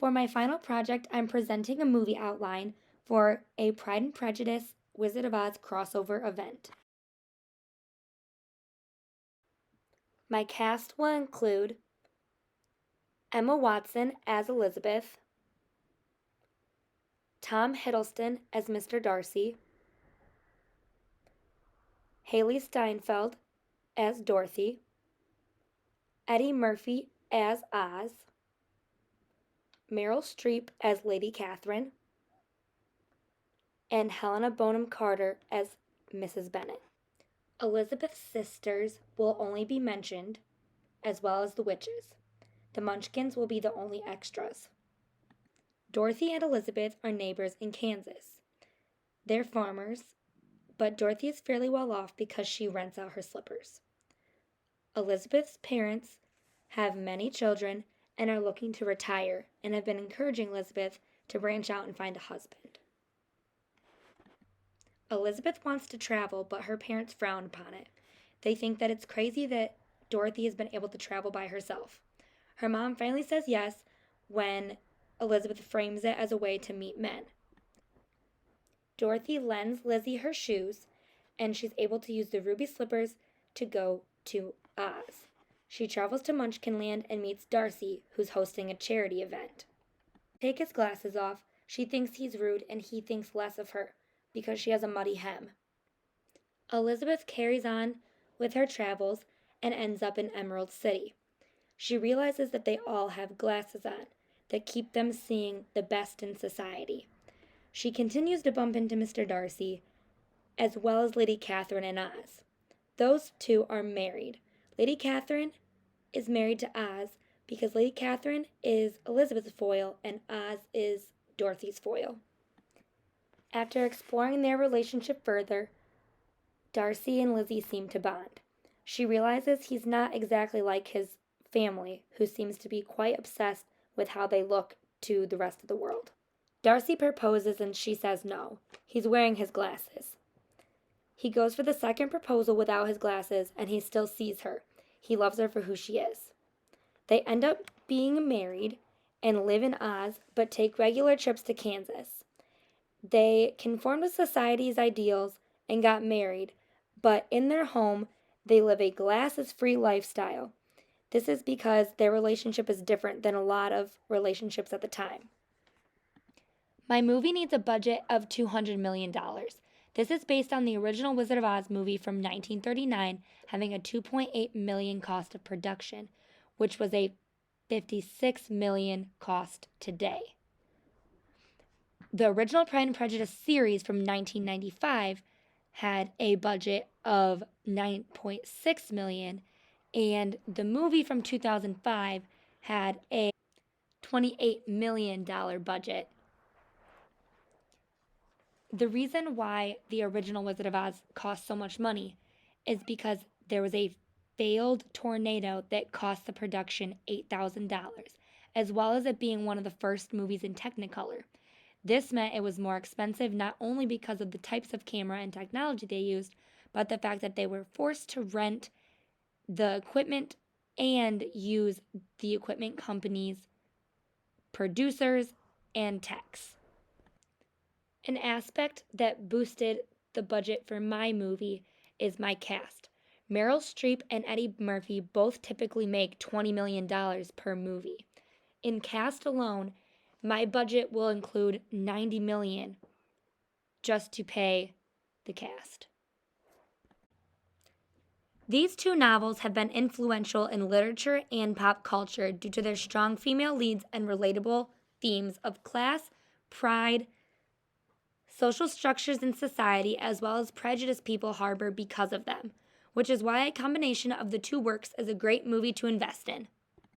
For my final project, I'm presenting a movie outline for a Pride and Prejudice Wizard of Oz crossover event. My cast will include Emma Watson as Elizabeth, Tom Hiddleston as Mr. Darcy, Haley Steinfeld as Dorothy, Eddie Murphy as Oz, Meryl Streep as Lady Catherine, and Helena Bonham Carter as Mrs. Bennet. Elizabeth's sisters will only be mentioned, as well as the witches. The Munchkins will be the only extras. Dorothy and Elizabeth are neighbors in Kansas. They're farmers, but Dorothy is fairly well off because she rents out her slippers. Elizabeth's parents have many children and are looking to retire and have been encouraging Elizabeth to branch out and find a husband. Elizabeth wants to travel, but her parents frown upon it. They think that it's crazy that Dorothy has been able to travel by herself. Her mom finally says yes when Elizabeth frames it as a way to meet men. Dorothy lends Lizzie her shoes, and she's able to use the ruby slippers to go to Oz. She travels to Munchkinland and meets Darcy, who's hosting a charity event. Take his glasses off. She thinks he's rude, and he thinks less of her because she has a muddy hem. Elizabeth carries on with her travels and ends up in Emerald City. She realizes that they all have glasses on that keep them seeing the best in society. She continues to bump into Mr. Darcy, as well as Lady Catherine and Oz. Those two are married. Lady Catherine is married to Oz because Lady Catherine is Elizabeth's foil and Oz is Dorothy's foil. After exploring their relationship further, Darcy and Lizzie seem to bond. She realizes he's not exactly like his family, who seems to be quite obsessed with how they look to the rest of the world. Darcy proposes and she says no. He's wearing his glasses. He goes for the second proposal without his glasses and he still sees her. He loves her for who she is. They end up being married and live in Oz, but take regular trips to Kansas. They conformed to society's ideals and got married, but in their home, they live a glasses-free lifestyle. This is because their relationship is different than a lot of relationships at the time. My movie needs a budget of $200 million. This is based on the original Wizard of Oz movie from 1939 having a $2.8 million cost of production, which was a $56 million cost today. The original Pride and Prejudice series from 1995 had a budget of $9.6 million, and the movie from 2005 had a $28 million budget. The reason why the original Wizard of Oz cost so much money is because there was a failed tornado that cost the production $8,000, as well as it being one of the first movies in Technicolor. This meant it was more expensive not only because of the types of camera and technology they used, but the fact that they were forced to rent the equipment and use the equipment company's producers and techs. An aspect that boosted the budget for my movie is my cast. Meryl Streep and Eddie Murphy both typically make $20 million per movie. In cast alone, my budget will include $90 million just to pay the cast. These two novels have been influential in literature and pop culture due to their strong female leads and relatable themes of class, pride, social structures in society, as well as prejudice people harbor because of them, which is why a combination of the two works is a great movie to invest in.